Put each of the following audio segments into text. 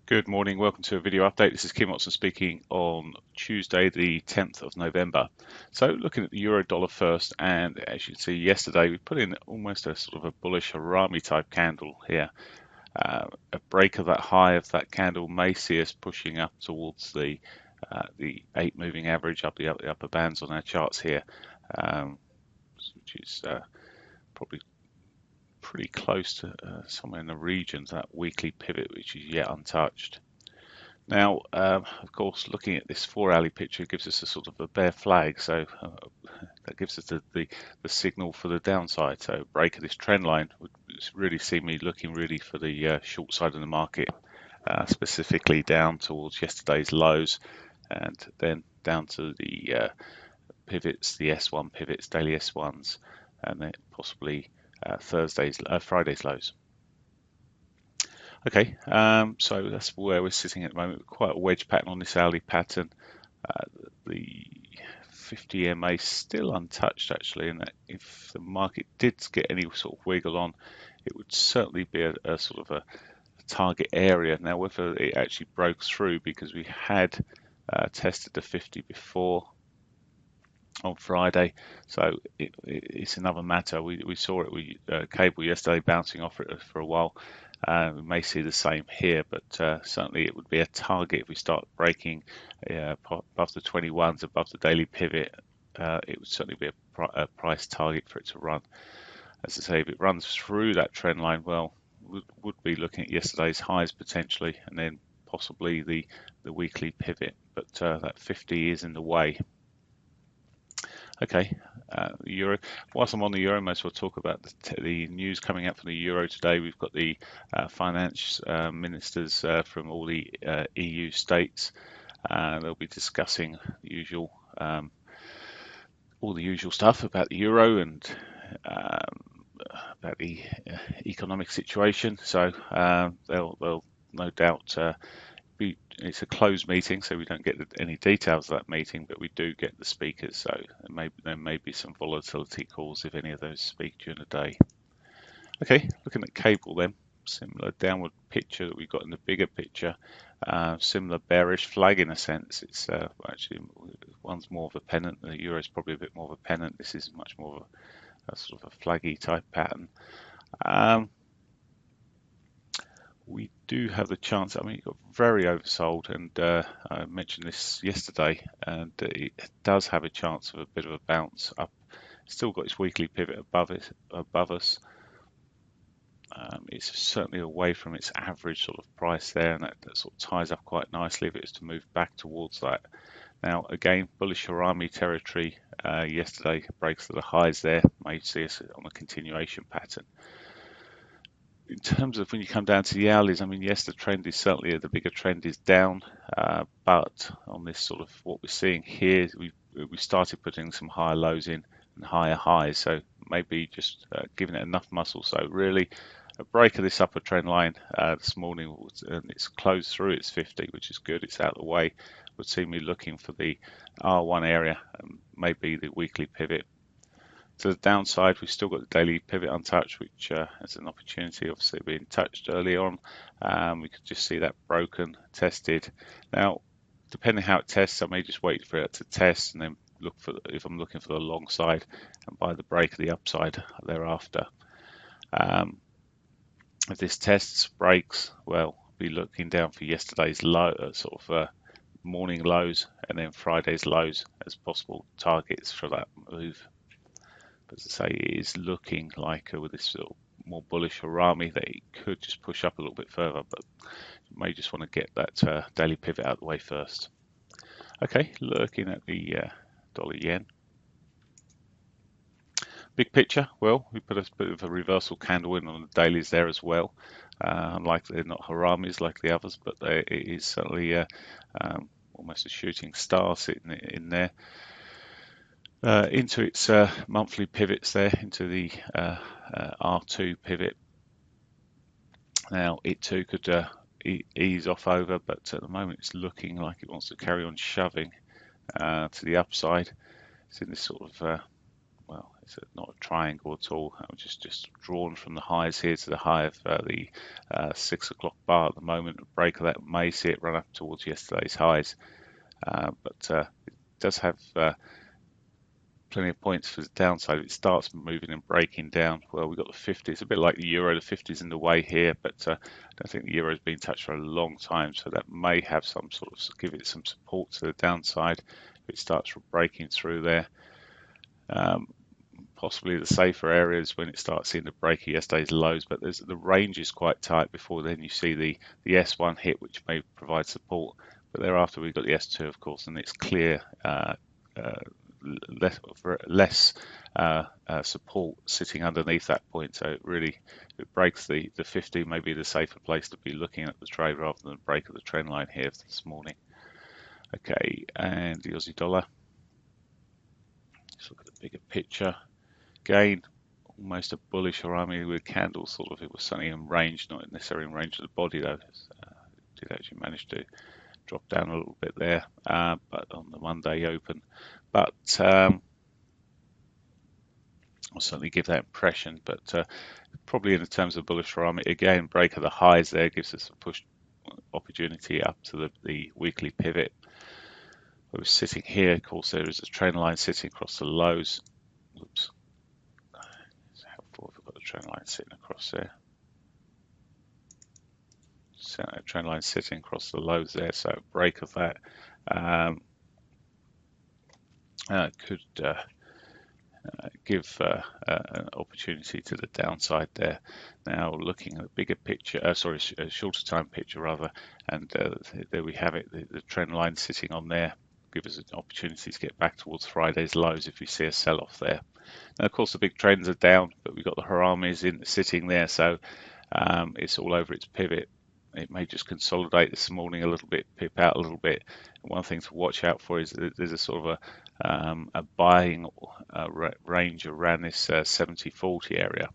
Good morning, welcome to a video update. This is Kim Watson speaking on Tuesday, the 10th of November. So looking at the euro dollar first, and as you can see yesterday, we put in almost a sort of a bullish harami type candle here. A break of that high of that candle may see us pushing up towards the 8 moving average, up the upper bands on our charts here, which is probably pretty close to somewhere in the region to that weekly pivot, which is yet untouched. Now, of course, looking at this 4-hourly picture gives us a sort of a bear flag, so that gives us the signal for the downside. So break of this trend line would really see me looking really for the short side of the market, specifically down towards yesterday's lows, and then down to the pivots, the S1 pivots, daily S1s, and then possibly Friday's lows. Okay, so that's where we're sitting at the moment. Quite a wedge pattern on this hourly pattern. The 50 MA still untouched actually, and if the market did get any sort of wiggle on, it would certainly be a sort of a target area. Now, whether it actually broke through, because we had tested the 50 before on Friday, so it's another matter. We saw it, cable yesterday bouncing off it for a while. We may see the same here, but certainly it would be a target if we start breaking above the 21s, above the daily pivot. It would certainly be a price target for it to run. As I say, if it runs through that trend line, well, would be looking at yesterday's highs potentially, and then possibly the weekly pivot. But that 50 is in the way. Okay, the euro. Whilst I'm on the euro, I might as well talk about the news coming out from the euro today. We've got the finance ministers from all the EU states. They'll be discussing the usual, all the usual stuff about the euro and about the economic situation. So they'll no doubt it's a closed meeting, so we don't get any details of that meeting, but we do get the speakers, so there may be some volatility calls if any of those speak during the day. Okay, looking at cable then, similar downward picture that we've got in the bigger picture, similar bearish flag in a sense. It's actually, one's more of a pennant, the euro is probably a bit more of a pennant. This is much more of a sort of a flaggy type pattern. We do have the chance. I mean, it got very oversold, and I mentioned this yesterday, and it does have a chance of a bit of a bounce up. Still got its weekly pivot above us. It's certainly away from its average sort of price there, and that sort of ties up quite nicely if it was to move back towards that. Now, again, bullish harami territory yesterday, breaks to the highs there, may see us on a continuation pattern. In terms of when you come down to the hourlies, I mean, yes, the trend is certainly, the bigger trend is down, but on this sort of what we're seeing here, we started putting some higher lows in and higher highs, so maybe just giving it enough muscle. So really, a break of this upper trend line this morning, and it's closed through its 50, which is good. It's out of the way. Would see me looking for the R1 area, and maybe the weekly pivot. To the downside, we've still got the daily pivot untouched, which has an opportunity, obviously being touched early on. We could just see that broken, tested. Now, depending how it tests, I may just wait for it to test and then look for, if I'm looking for the long side, and buy the break of the upside thereafter. If this tests, breaks, well, I'll be looking down for yesterday's low, sort of morning lows, and then Friday's lows as possible targets for that move. But as I say, it is looking like with this sort of more bullish harami that it could just push up a little bit further, but you may just want to get that daily pivot out of the way first. Okay, looking at the dollar yen. Big picture, well, we put a bit of a reversal candle in on the dailies there as well. Unlike they're not haramis like the others, but it is certainly almost a shooting star sitting in there. Into its monthly pivots there, into the R2 pivot. Now it too could ease off over, but at the moment it's looking like it wants to carry on shoving to the upside. It's in this sort of well, it's not a triangle at all. I'm just drawn from the highs here to the high of the 6 o'clock bar at the moment. A break of that may see it run up towards yesterday's highs, but it does have plenty of points for the downside. If it starts moving and breaking down, well, we've got the 50. It's a bit like the euro. The 50 is in the way here, but I don't think the euro has been touched for a long time, so that may have some sort of give it some support to the downside if it starts breaking through there. Possibly the safer areas when it starts seeing the break of yesterday's lows, but the range is quite tight before then you see the S1 hit, which may provide support, but thereafter we've got the S2, of course, and it's clear less support sitting underneath that point. So if it breaks the 50, maybe the safer place to be looking at the trade rather than the break of the trend line here this morning. Okay, and the Aussie dollar. Let's look at the bigger picture. Again, almost a bullish Harami with candles, sort of. It was certainly in range, not necessarily in range of the body though. It did actually manage to drop down a little bit there, but on the Monday open. But I'll certainly give that impression. But probably in terms of bullish Harami, again, break of the highs there gives us a push opportunity up to the weekly pivot. We're sitting here, of course, there is a trend line sitting across the lows. Oops. We've got the trend line sitting across there. So a trend line sitting across the lows there, so a break of that could give an opportunity to the downside there. Now looking at the bigger picture, a shorter time picture rather, and there we have it, the trend line sitting on there. Give us an opportunity to get back towards Friday's lows if we see a sell-off there. Now, of course, the big trends are down, but we've got the Haramis sitting there, so it's all over its pivot. It may just consolidate this morning a little bit, pip out a little bit. And one thing to watch out for is that there's a sort of a buying range around this 70-40 area.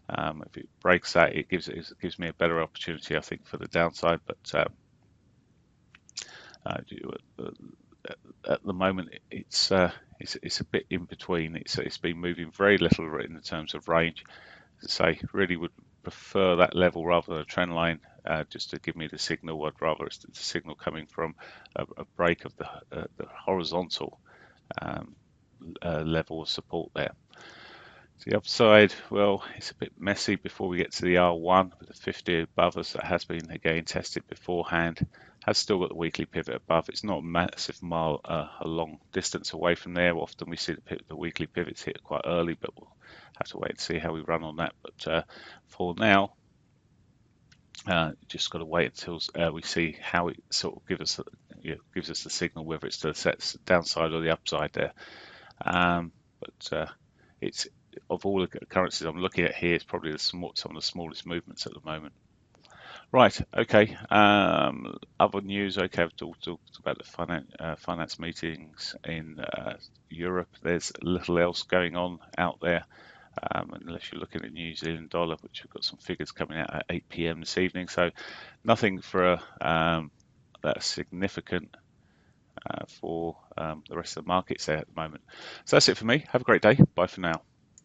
If it breaks that, it gives me a better opportunity, I think, for the downside. But at the moment, it's a bit in between. It's been moving very little in terms of range. As I say, really would prefer that level rather than a trend line, just to give me the signal. I'd rather it's the signal coming from a break of the horizontal level of support there. The upside, well, it's a bit messy before we get to the R1 with the 50 above us. That has been again tested beforehand. Has still got the weekly pivot above. It's not a massive mile, a long distance away from there. Often we see the weekly pivots hit quite early, but we'll have to wait and see how we run on that. But for now, just got to wait until we see how it sort of gives us the signal, whether it's the downside or the upside there. But it's, of all the currencies I'm looking at here, it's probably some of the smallest movements at the moment. Right, okay. Other news, okay, I've talked about the finance meetings in Europe. There's little else going on out there, unless you're looking at New Zealand dollar, which we've got some figures coming out at 8 p.m. this evening. So nothing for that's significant for the rest of the markets there at the moment. So that's it for me. Have a great day. Bye for now.